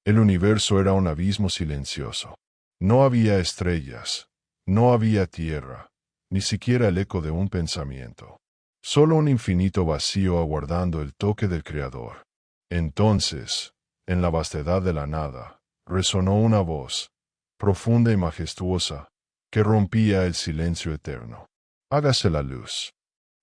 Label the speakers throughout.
Speaker 1: El universo era un abismo silencioso. No había estrellas, no había tierra, ni siquiera el eco de un pensamiento. Solo un infinito vacío aguardando el toque del Creador. Entonces, en la vastedad de la nada, resonó una voz, profunda y majestuosa, que rompía el silencio eterno. Hágase la luz.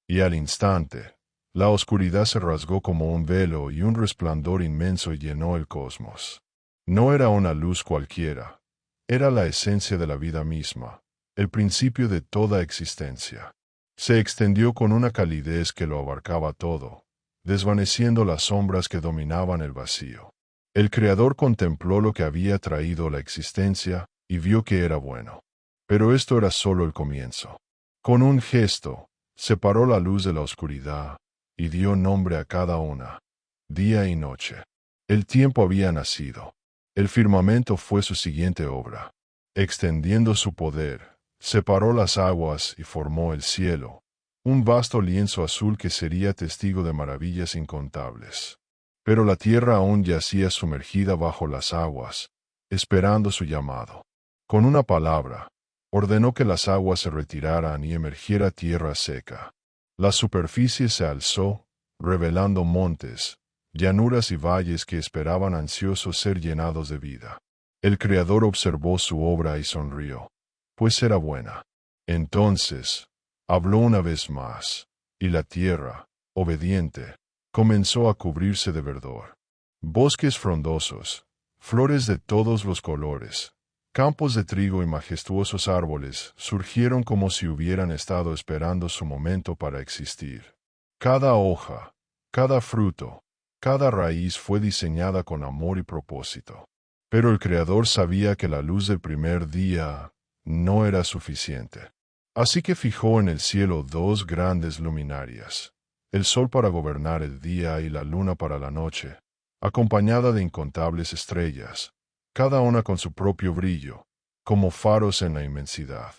Speaker 1: Y al instante, la oscuridad se rasgó como un velo y un resplandor inmenso llenó el cosmos. No era una luz cualquiera, era la esencia de la vida misma, el principio de toda existencia. Se extendió con una calidez que lo abarcaba todo, desvaneciendo las sombras que dominaban el vacío. El Creador contempló lo que había traído la existencia y vio que era bueno. Pero esto era solo el comienzo. Con un gesto, separó la luz de la oscuridad y dio nombre a cada una, día y noche. El tiempo había nacido. El firmamento fue su siguiente obra. Extendiendo su poder, separó las aguas y formó el cielo, un vasto lienzo azul que sería testigo de maravillas incontables. Pero la tierra aún yacía sumergida bajo las aguas, esperando su llamado. Con una palabra, ordenó que las aguas se retiraran y emergiera tierra seca. La superficie se alzó, revelando montes, llanuras y valles que esperaban ansiosos ser llenados de vida. El Creador observó su obra y sonrió, pues era buena. Entonces, habló una vez más, y la tierra, obediente, comenzó a cubrirse de verdor. Bosques frondosos, flores de todos los colores, campos de trigo y majestuosos árboles surgieron como si hubieran estado esperando su momento para existir. Cada hoja, cada fruto, cada raíz fue diseñada con amor y propósito. Pero el Creador sabía que la luz del primer día no era suficiente. Así que fijó en el cielo dos grandes luminarias, el sol para gobernar el día y la luna para la noche, acompañada de incontables estrellas, cada una con su propio brillo, como faros en la inmensidad.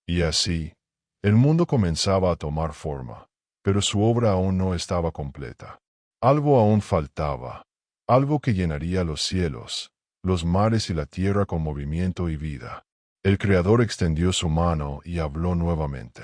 Speaker 1: Y así, el mundo comenzaba a tomar forma, pero su obra aún no estaba completa. Algo aún faltaba, algo que llenaría los cielos, los mares y la tierra con movimiento y vida. El Creador extendió su mano y habló nuevamente.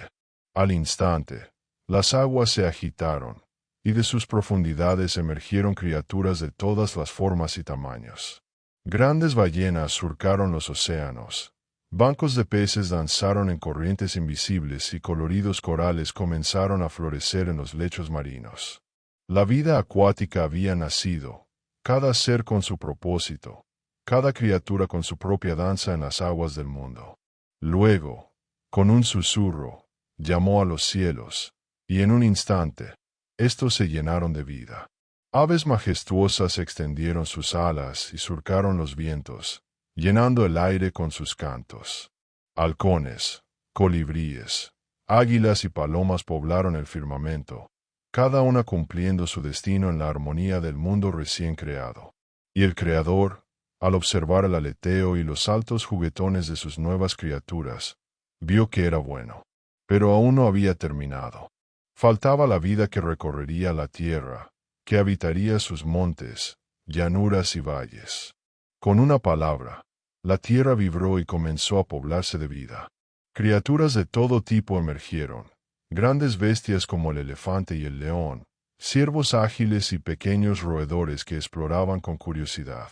Speaker 1: Al instante, las aguas se agitaron, y de sus profundidades emergieron criaturas de todas las formas y tamaños. Grandes ballenas surcaron los océanos, bancos de peces danzaron en corrientes invisibles y coloridos corales comenzaron a florecer en los lechos marinos. La vida acuática había nacido, cada ser con su propósito, cada criatura con su propia danza en las aguas del mundo. Luego, con un susurro, llamó a los cielos, y en un instante, estos se llenaron de vida. Aves majestuosas extendieron sus alas y surcaron los vientos, llenando el aire con sus cantos. Halcones, colibríes, águilas y palomas poblaron el firmamento, cada una cumpliendo su destino en la armonía del mundo recién creado. Y el Creador, al observar el aleteo y los saltos juguetones de sus nuevas criaturas, vio que era bueno. Pero aún no había terminado. Faltaba la vida que recorrería la tierra, que habitaría sus montes, llanuras y valles. Con una palabra, la tierra vibró y comenzó a poblarse de vida. Criaturas de todo tipo emergieron, grandes bestias como el elefante y el león, ciervos ágiles y pequeños roedores que exploraban con curiosidad.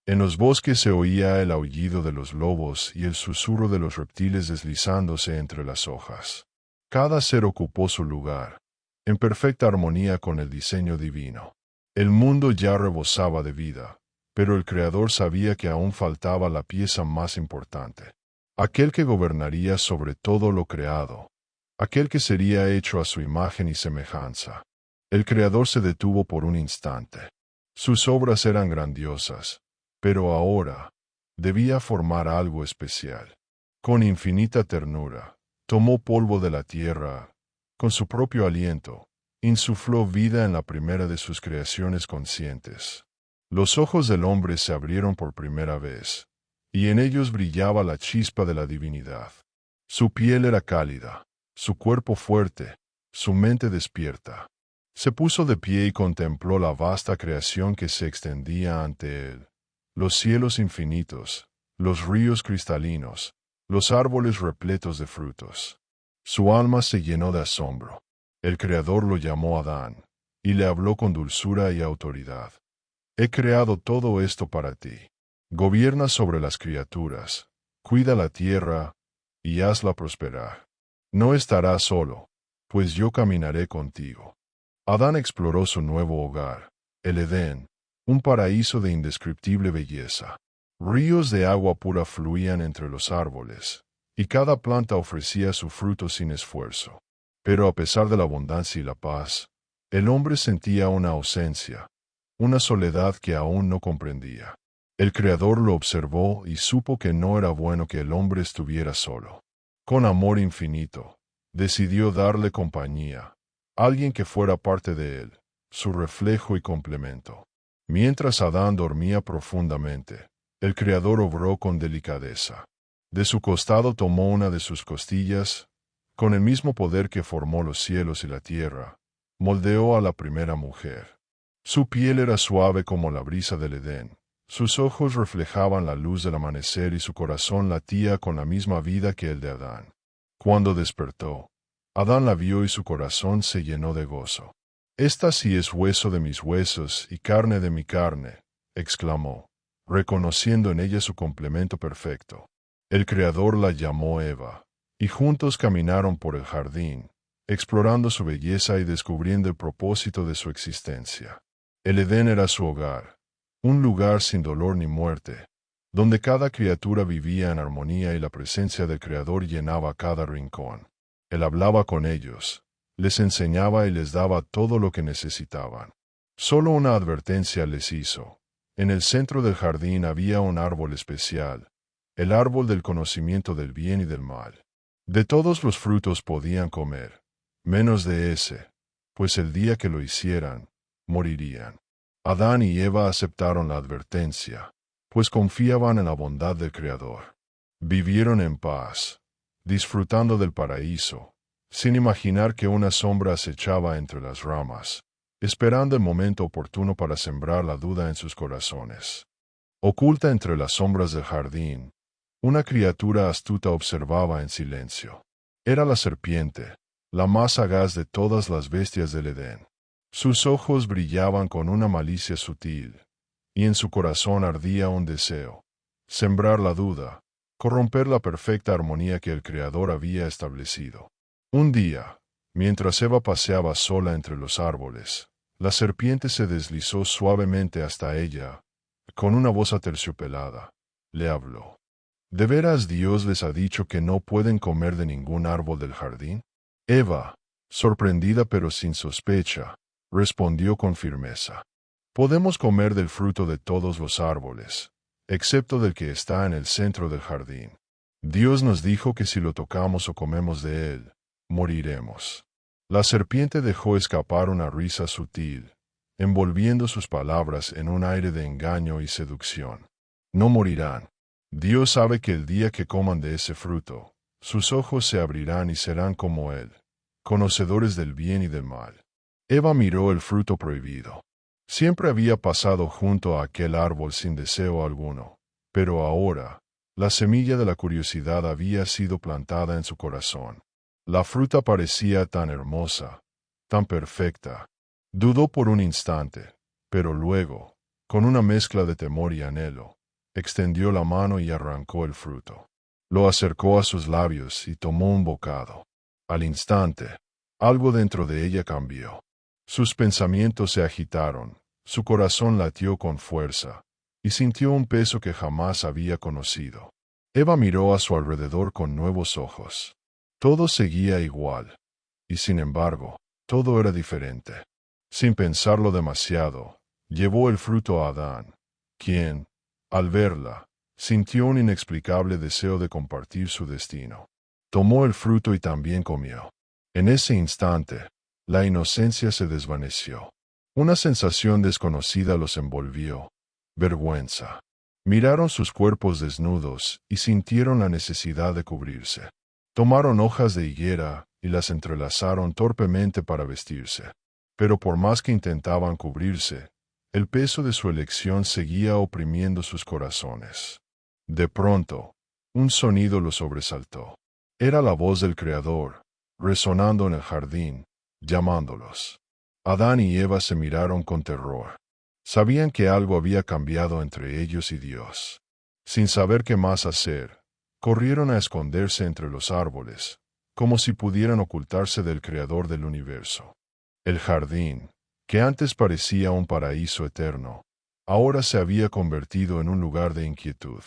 Speaker 1: En los bosques se oía el aullido de los lobos y el susurro de los reptiles deslizándose entre las hojas. Cada ser ocupó su lugar, en perfecta armonía con el diseño divino. El mundo ya rebosaba de vida, pero el Creador sabía que aún faltaba la pieza más importante, aquel que gobernaría sobre todo lo creado, aquel que sería hecho a su imagen y semejanza. El Creador se detuvo por un instante. Sus obras eran grandiosas, pero ahora debía formar algo especial. Con infinita ternura, tomó polvo de la tierra, con su propio aliento, insufló vida en la primera de sus creaciones conscientes. Los ojos del hombre se abrieron por primera vez, y en ellos brillaba la chispa de la divinidad. Su piel era cálida, su cuerpo fuerte, su mente despierta. Se puso de pie y contempló la vasta creación que se extendía ante él. los cielos infinitos, los ríos cristalinos, los árboles repletos de frutos. Su alma se llenó de asombro. El Creador lo llamó Adán, y le habló con dulzura y autoridad. He creado todo esto para ti. Gobierna sobre las criaturas, cuida la tierra, y hazla prosperar. No estarás solo, pues yo caminaré contigo. Adán exploró su nuevo hogar, el Edén, un paraíso de indescriptible belleza. Ríos de agua pura fluían entre los árboles, y cada planta ofrecía su fruto sin esfuerzo. Pero a pesar de la abundancia y la paz, el hombre sentía una ausencia, una soledad que aún no comprendía. El Creador lo observó y supo que no era bueno que el hombre estuviera solo. Con amor infinito, decidió darle compañía, alguien que fuera parte de él, su reflejo y complemento. Mientras Adán dormía profundamente, el Creador obró con delicadeza. De su costado tomó una de sus costillas, con el mismo poder que formó los cielos y la tierra, moldeó a la primera mujer. Su piel era suave como la brisa del Edén, sus ojos reflejaban la luz del amanecer y su corazón latía con la misma vida que el de Adán. Cuando despertó, Adán la vio y su corazón se llenó de gozo. «Esta sí es hueso de mis huesos y carne de mi carne», exclamó, reconociendo en ella su complemento perfecto. El Creador la llamó Eva, y juntos caminaron por el jardín, explorando su belleza y descubriendo el propósito de su existencia. El Edén era su hogar, un lugar sin dolor ni muerte, donde cada criatura vivía en armonía y la presencia del Creador llenaba cada rincón. Él hablaba con ellos, les enseñaba y les daba todo lo que necesitaban. Solo una advertencia les hizo. En el centro del jardín había un árbol especial, el árbol del conocimiento del bien y del mal. De todos los frutos podían comer, menos de ese, pues el día que lo hicieran, morirían. Adán y Eva aceptaron la advertencia, pues confiaban en la bondad del Creador. Vivieron en paz, disfrutando del paraíso, sin imaginar que una sombra acechaba entre las ramas, esperando el momento oportuno para sembrar la duda en sus corazones. Oculta entre las sombras del jardín, una criatura astuta observaba en silencio. Era la serpiente, la más sagaz de todas las bestias del Edén. Sus ojos brillaban con una malicia sutil, y en su corazón ardía un deseo: sembrar la duda, corromper la perfecta armonía que el Creador había establecido. Un día, mientras Eva paseaba sola entre los árboles, la serpiente se deslizó suavemente hasta ella. Con una voz aterciopelada, le habló. ¿De veras Dios les ha dicho que no pueden comer de ningún árbol del jardín? Eva, sorprendida pero sin sospecha, respondió con firmeza. Podemos comer del fruto de todos los árboles, excepto del que está en el centro del jardín. Dios nos dijo que si lo tocamos o comemos de él, moriremos. La serpiente dejó escapar una risa sutil, envolviendo sus palabras en un aire de engaño y seducción. No morirán. Dios sabe que el día que coman de ese fruto, sus ojos se abrirán y serán como él, conocedores del bien y del mal. Eva miró el fruto prohibido. Siempre había pasado junto a aquel árbol sin deseo alguno, pero ahora, la semilla de la curiosidad había sido plantada en su corazón. La fruta parecía tan hermosa, tan perfecta. Dudó por un instante, pero luego, con una mezcla de temor y anhelo, extendió la mano y arrancó el fruto. Lo acercó a sus labios y tomó un bocado. Al instante, algo dentro de ella cambió. Sus pensamientos se agitaron, su corazón latió con fuerza, y sintió un peso que jamás había conocido. Eva miró a su alrededor con nuevos ojos. Todo seguía igual, y sin embargo, todo era diferente. Sin pensarlo demasiado, llevó el fruto a Adán, quien, al verla, sintió un inexplicable deseo de compartir su destino. Tomó el fruto y también comió. En ese instante, la inocencia se desvaneció. Una sensación desconocida los envolvió: vergüenza. Miraron sus cuerpos desnudos y sintieron la necesidad de cubrirse. Tomaron hojas de higuera y las entrelazaron torpemente para vestirse. Pero por más que intentaban cubrirse, El peso de su elección seguía oprimiendo sus corazones. De pronto, un sonido los sobresaltó. Era la voz del Creador, resonando en el jardín, llamándolos. Adán y Eva se miraron con terror. Sabían que algo había cambiado entre ellos y Dios. Sin saber qué más hacer, corrieron a esconderse entre los árboles, como si pudieran ocultarse del Creador del universo. El jardín, que antes parecía un paraíso eterno, ahora se había convertido en un lugar de inquietud.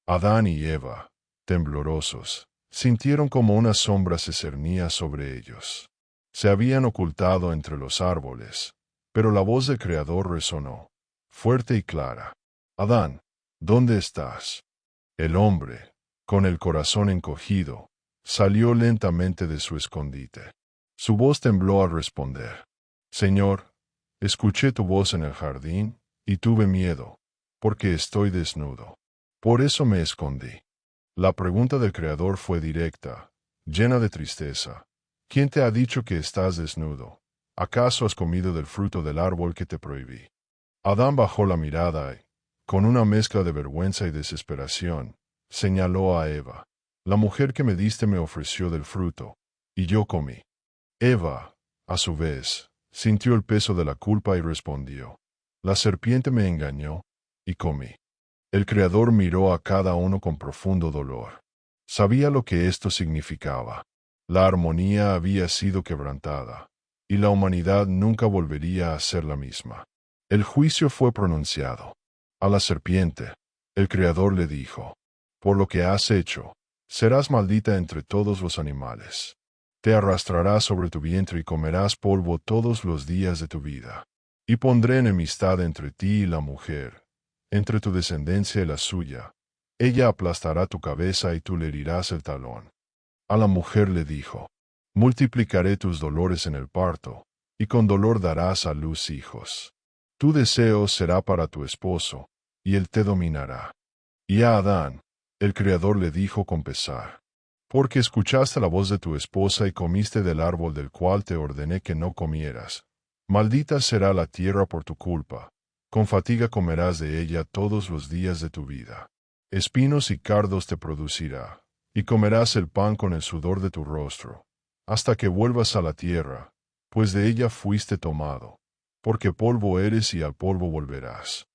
Speaker 1: Adán y Eva, temblorosos, sintieron como una sombra se cernía sobre ellos. Se habían ocultado entre los árboles, pero la voz del Creador resonó, fuerte y clara. Adán, ¿dónde estás? El hombre, con el corazón encogido, salió lentamente de su escondite. Su voz tembló al responder. Señor, escuché tu voz en el jardín, y tuve miedo, porque estoy desnudo. Por eso me escondí. La pregunta del Creador fue directa, llena de tristeza. ¿Quién te ha dicho que estás desnudo? ¿Acaso has comido del fruto del árbol que te prohibí? Adán bajó la mirada y, con una mezcla de vergüenza y desesperación, señaló a Eva. La mujer que me diste me ofreció del fruto, y yo comí. Eva, a su vez, sintió el peso de la culpa y respondió. La serpiente me engañó, y comí. El Creador miró a cada uno con profundo dolor. Sabía lo que esto significaba. La armonía había sido quebrantada, y la humanidad nunca volvería a ser la misma. El juicio fue pronunciado. A la serpiente, el Creador le dijo, por lo que has hecho, serás maldita entre todos los animales. Te arrastrarás sobre tu vientre y comerás polvo todos los días de tu vida. Y pondré enemistad entre ti y la mujer, entre tu descendencia y la suya. Ella aplastará tu cabeza y tú le herirás el talón. A la mujer le dijo, multiplicaré tus dolores en el parto, y con dolor darás a luz hijos. Tu deseo será para tu esposo, y él te dominará. Y a Adán, el Creador le dijo con pesar, porque escuchaste la voz de tu esposa y comiste del árbol del cual te ordené que no comieras. Maldita será la tierra por tu culpa, con fatiga comerás de ella todos los días de tu vida. Espinos y cardos te producirá, y comerás el pan con el sudor de tu rostro, hasta que vuelvas a la tierra, pues de ella fuiste tomado, porque polvo eres y al polvo volverás.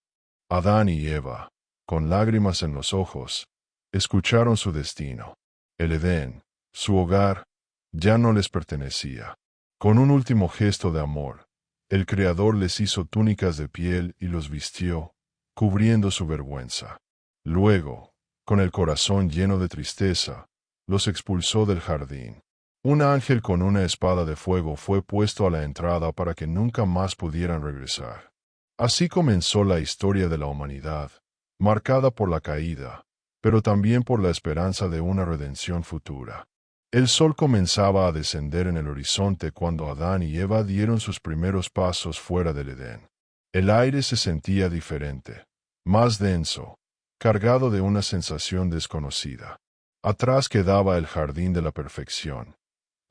Speaker 1: Adán y Eva, con lágrimas en los ojos, escucharon su destino. El Edén, su hogar, ya no les pertenecía. Con un último gesto de amor, el Creador les hizo túnicas de piel y los vistió, cubriendo su vergüenza. Luego, con el corazón lleno de tristeza, los expulsó del jardín. Un ángel con una espada de fuego fue puesto a la entrada para que nunca más pudieran regresar. Así comenzó la historia de la humanidad, marcada por la caída, pero también por la esperanza de una redención futura. El sol comenzaba a descender en el horizonte cuando Adán y Eva dieron sus primeros pasos fuera del Edén. El aire se sentía diferente, más denso, cargado de una sensación desconocida. Atrás quedaba el jardín de la perfección.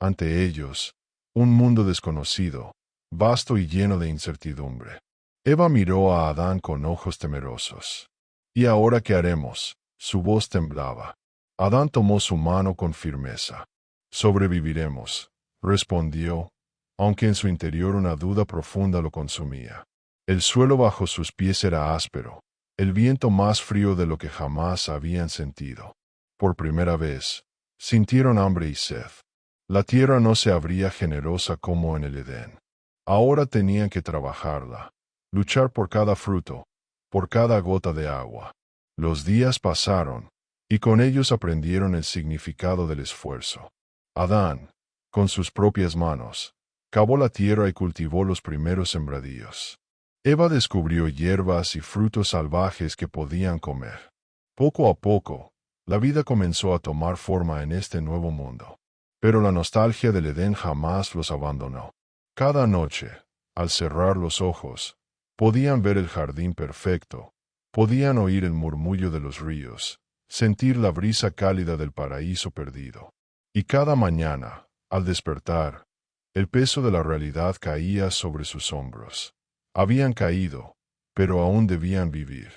Speaker 1: Ante ellos, un mundo desconocido, vasto y lleno de incertidumbre. Eva miró a Adán con ojos temerosos. ¿Y ahora qué haremos? Su voz temblaba. Adán tomó su mano con firmeza. Sobreviviremos, respondió, aunque en su interior una duda profunda lo consumía. El suelo bajo sus pies era áspero, el viento más frío de lo que jamás habían sentido. Por primera vez, sintieron hambre y sed. La tierra no se abría generosa como en el Edén. Ahora tenían que trabajarla, luchar por cada fruto, por cada gota de agua. Los días pasaron, y con ellos aprendieron el significado del esfuerzo. Adán, con sus propias manos, cavó la tierra y cultivó los primeros sembradíos. Eva descubrió hierbas y frutos salvajes que podían comer. Poco a poco, la vida comenzó a tomar forma en este nuevo mundo. Pero la nostalgia del Edén jamás los abandonó. Cada noche, al cerrar los ojos, podían ver el jardín perfecto, podían oír el murmullo de los ríos, sentir la brisa cálida del paraíso perdido. Y cada mañana, al despertar, el peso de la realidad caía sobre sus hombros. Habían caído, pero aún debían vivir.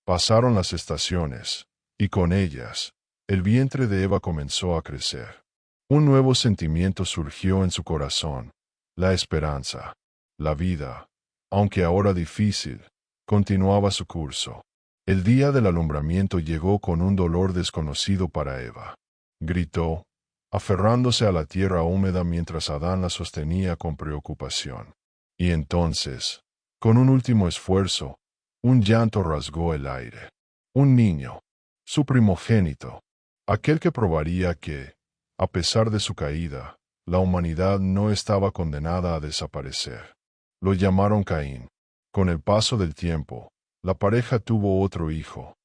Speaker 1: Pasaron las estaciones, y con ellas, el vientre de Eva comenzó a crecer. Un nuevo sentimiento surgió en su corazón, la esperanza. La vida, aunque ahora difícil, continuaba su curso. El día del alumbramiento llegó con un dolor desconocido para Eva. Gritó, aferrándose a la tierra húmeda mientras Adán la sostenía con preocupación. Y entonces, con un último esfuerzo, un llanto rasgó el aire. Un niño, su primogénito, aquel que probaría que, a pesar de su caída, la humanidad no estaba condenada a desaparecer. Lo llamaron Caín. Con el paso del tiempo, la pareja tuvo otro hijo,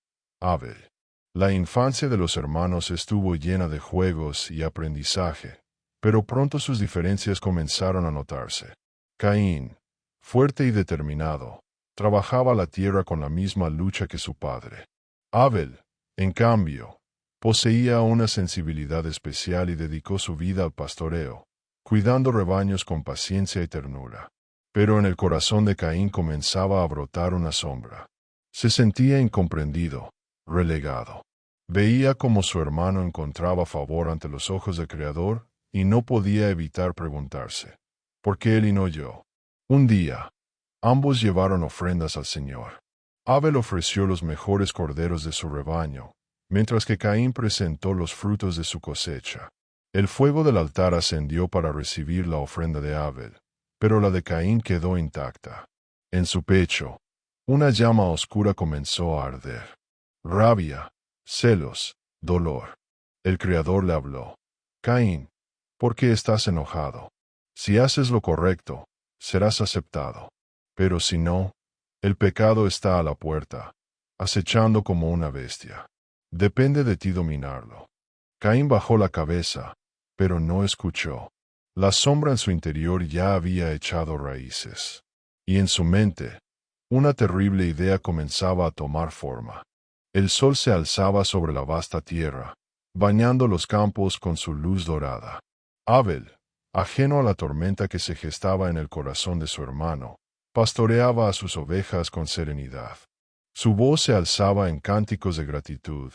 Speaker 1: Abel. La infancia de los hermanos estuvo llena de juegos y aprendizaje, pero pronto sus diferencias comenzaron a notarse. Caín, fuerte y determinado, trabajaba la tierra con la misma lucha que su padre. Abel, en cambio, poseía una sensibilidad especial y dedicó su vida al pastoreo, cuidando rebaños con paciencia y ternura. Pero en el corazón de Caín comenzaba a brotar una sombra. Se sentía incomprendido, relegado. Veía cómo su hermano encontraba favor ante los ojos del Creador y no podía evitar preguntarse, ¿por qué él y no yo? Un día, ambos llevaron ofrendas al Señor. Abel ofreció los mejores corderos de su rebaño, mientras que Caín presentó los frutos de su cosecha. El fuego del altar ascendió para recibir la ofrenda de Abel, pero la de Caín quedó intacta. En su pecho, una llama oscura comenzó a arder. Rabia, celos, dolor. El Creador le habló. Caín, ¿por qué estás enojado? Si haces lo correcto, serás aceptado. Pero si no, el pecado está a la puerta, acechando como una bestia. Depende de ti dominarlo. Caín bajó la cabeza, pero no escuchó. La sombra en su interior ya había echado raíces. Y en su mente, una terrible idea comenzaba a tomar forma. El sol se alzaba sobre la vasta tierra, bañando los campos con su luz dorada. Abel, ajeno a la tormenta que se gestaba en el corazón de su hermano, pastoreaba a sus ovejas con serenidad. Su voz se alzaba en cánticos de gratitud,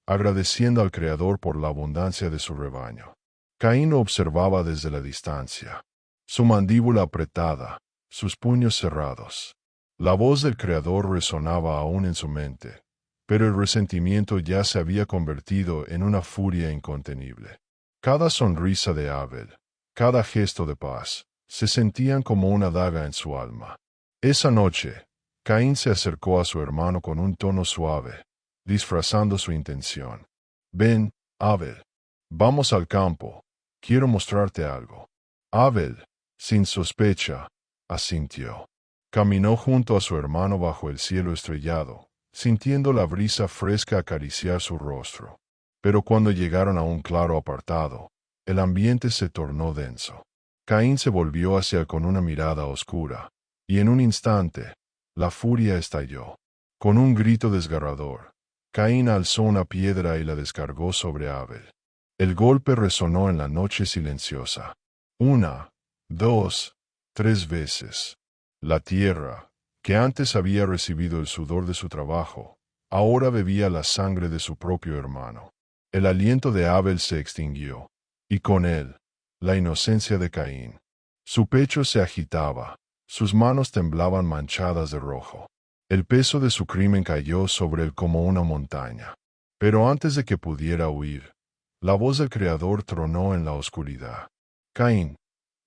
Speaker 1: agradeciendo al Creador por la abundancia de su rebaño. Caín lo observaba desde la distancia, su mandíbula apretada, sus puños cerrados. La voz del Creador resonaba aún en su mente, pero el resentimiento ya se había convertido en una furia incontenible. Cada sonrisa de Abel, cada gesto de paz, se sentían como una daga en su alma. Esa noche, Caín se acercó a su hermano con un tono suave, disfrazando su intención. Ven, Abel. Vamos al campo. Quiero mostrarte algo. Abel, sin sospecha, asintió. Caminó junto a su hermano bajo el cielo estrellado, sintiendo la brisa fresca acariciar su rostro. Pero cuando llegaron a un claro apartado, el ambiente se tornó denso. Caín se volvió hacia él con una mirada oscura, y en un instante, la furia estalló. Con un grito desgarrador, Caín alzó una piedra y la descargó sobre Abel. El golpe resonó en la noche silenciosa. 1, 2, 3 veces. La tierra, que antes había recibido el sudor de su trabajo, ahora bebía la sangre de su propio hermano. El aliento de Abel se extinguió, y con él, la inocencia de Caín. Su pecho se agitaba, sus manos temblaban manchadas de rojo. El peso de su crimen cayó sobre él como una montaña. Pero antes de que pudiera huir, la voz del Creador tronó en la oscuridad. Caín,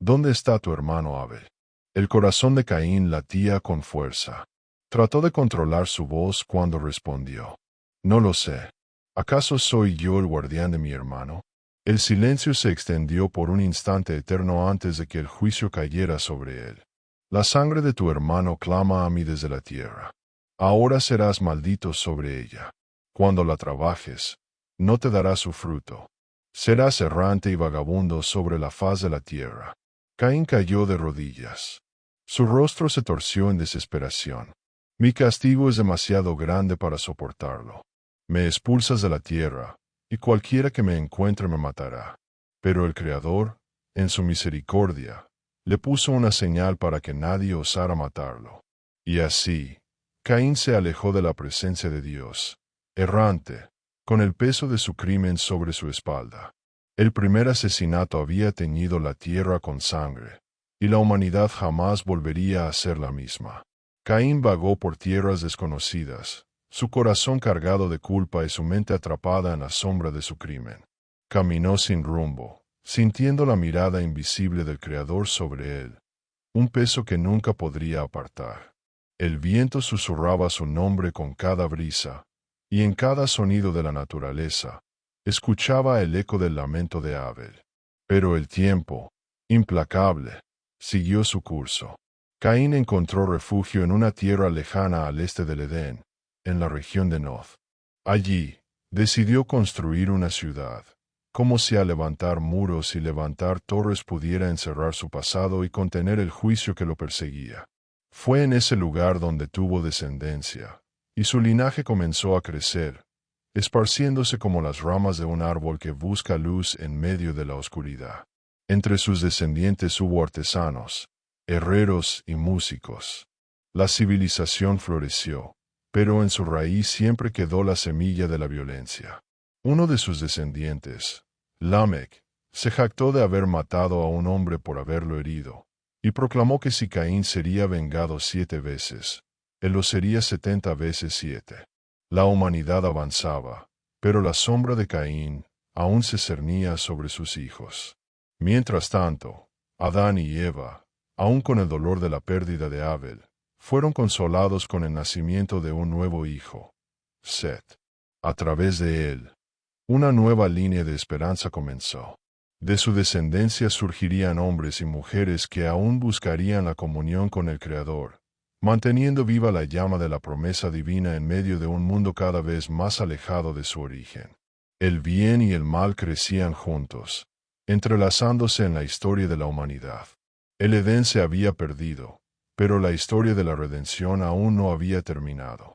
Speaker 1: ¿dónde está tu hermano Abel? El corazón de Caín latía con fuerza. Trató de controlar su voz cuando respondió. No lo sé. ¿Acaso soy yo el guardián de mi hermano? El silencio se extendió por un instante eterno antes de que el juicio cayera sobre él. La sangre de tu hermano clama a mí desde la tierra. Ahora serás maldito sobre ella. Cuando la trabajes, no te dará su fruto. Serás errante y vagabundo sobre la faz de la tierra. Caín cayó de rodillas. Su rostro se torció en desesperación. Mi castigo es demasiado grande para soportarlo. Me expulsas de la tierra, y cualquiera que me encuentre me matará. Pero el Creador, en su misericordia, le puso una señal para que nadie osara matarlo. Y así, Caín se alejó de la presencia de Dios, errante, con el peso de su crimen sobre su espalda. El primer asesinato había teñido la tierra con sangre, y la humanidad jamás volvería a ser la misma. Caín vagó por tierras desconocidas, su corazón cargado de culpa y su mente atrapada en la sombra de su crimen. Caminó sin rumbo, sintiendo la mirada invisible del Creador sobre él, un peso que nunca podría apartar. El viento susurraba su nombre con cada brisa, y en cada sonido de la naturaleza, escuchaba el eco del lamento de Abel. Pero el tiempo, implacable, siguió su curso. Caín encontró refugio en una tierra lejana al este del Edén, en la región de Nod. Allí, decidió construir una ciudad, como si al levantar muros y levantar torres pudiera encerrar su pasado y contener el juicio que lo perseguía. Fue en ese lugar donde tuvo descendencia, y su linaje comenzó a crecer, esparciéndose como las ramas de un árbol que busca luz en medio de la oscuridad. Entre sus descendientes hubo artesanos, herreros y músicos. La civilización floreció, pero en su raíz siempre quedó la semilla de la violencia. Uno de sus descendientes, Lamec, se jactó de haber matado a un hombre por haberlo herido, y proclamó que si Caín sería vengado 7 veces, él lo sería 70 veces 7. La humanidad avanzaba, pero la sombra de Caín aún se cernía sobre sus hijos. Mientras tanto, Adán y Eva, aun con el dolor de la pérdida de Abel, fueron consolados con el nacimiento de un nuevo hijo, Set. A través de él, una nueva línea de esperanza comenzó. De su descendencia surgirían hombres y mujeres que aún buscarían la comunión con el Creador, manteniendo viva la llama de la promesa divina en medio de un mundo cada vez más alejado de su origen. El bien y el mal crecían juntos, entrelazándose en la historia de la humanidad. El Edén se había perdido, pero la historia de la redención aún no había terminado.